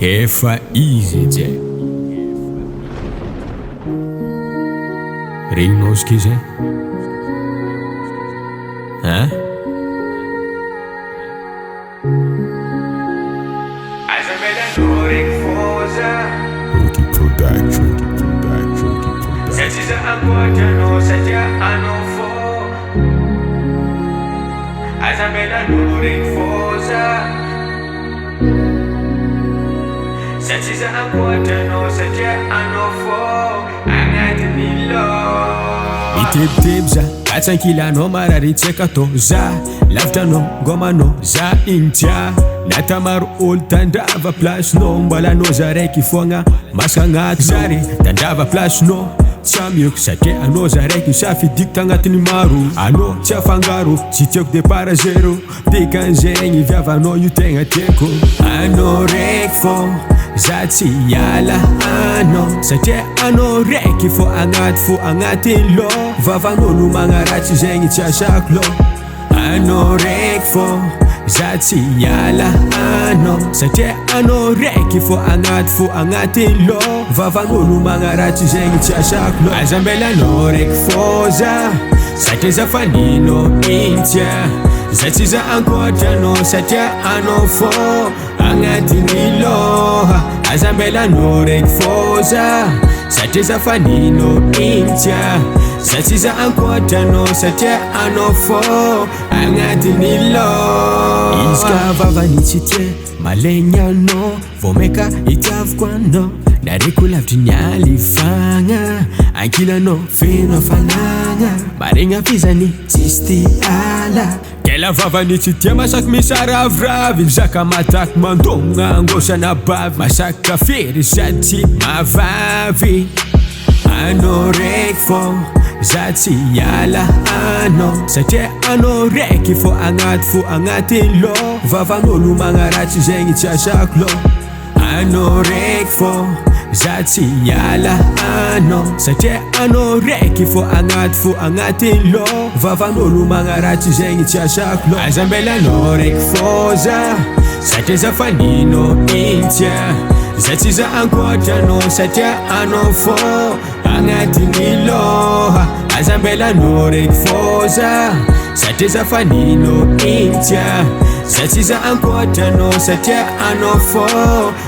efa izy je regninao izy ke zay hein Nouveauté production. AZA AMBELA no refosa. Satiza angoatra no satria anofo agnatin'ny loha. Mitebiteby za katsankilanao mararitsaka atao za lavitranao gomanao za intia natamaro olo tandrava plasinao mbalanao za raiky foagna masaka agnaty zare tandrava plasinao tsy amioko satria anao za raiky safidiko tagnatin'ny maro anao tsy afangaro tsy tiako départ zéro dikan'zegny viavanao io tegna tiako anao raiky fô za tsy hiala anao satria anao raiky fô agnaty loha vavan'olo magnaratsy zegny tsy asako loha anao raiky fô za tsy hiala anao satria anao raiky fô agnaty loha vavan'olo magnaratsy zegny tsy asako loha AZA AMBELA anao raiky fô za satria za faninao intia za tsy za ankoatra anao satria anao fô agnatin'ny loha AZA AMBELA anao raiky fô za satria za faninao intia za tsy za ankoatra anao satria anao fô agnatin'ny loha izy ka vavany tsy tia malegny anao vao maika itiavako anao nareko lavitry ny alifagna ankilanao feno fanagna maregna fizany tsisy ty ala kela vavany tsy tia masaky misaraviravy zaka mataky mandogna angosana bavy masaky kafery sady tsy mavavy anao raiky fô za tsy hiala anao satria anao raiky fô agnaty loha vavan'olo magnaratsy zegny tsy asako loha anao raiky fô za tsy hiala anao satria anao raiky fô agnaty loha vavan'olo magnaratsy zegny tsy asako loha AZA AMBELA anao raiky fô za satria za faninao intia za tsy za ankoatra anao satria anao fô agnatin'ny loha AZA AMBELA anao raiky fô za satria za faninao intia za tsy za ankoatra anao satria anao fô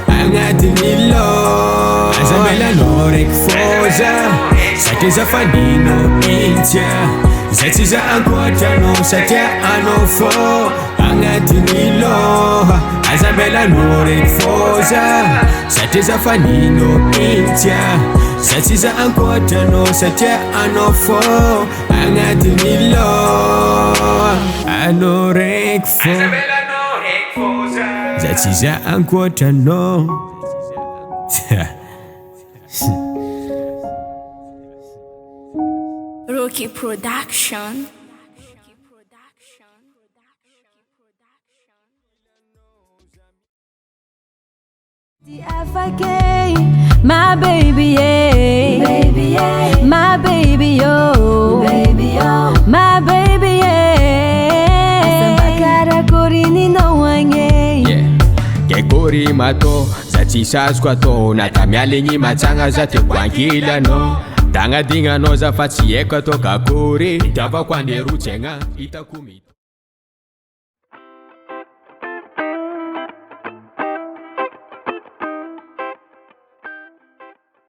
agnatin'ny loha AZA AMBELA anao raiky fô za satria za faninao intia za tsy za ankoatra anao satria anao fô agnatin'ny loha AZA AMBELA anao raiky fô za satria za faninao intia za tsy za ankoatra anao satria anao fô agnatin'ny loha anao raiky fô za tsy za ankoatra anao Rookie Production. My baby, yeah. Baby, yeah. My baby, yo. Baby, yo. My baby, yeah. Asambakara korini no wange. yeah kekori mato za tsy sazoko atao nata mialegny matsagna za tiako ankilanao dagnadigna anao za fa tsy haiko atao kakory tiavako anderotsegna hitako mito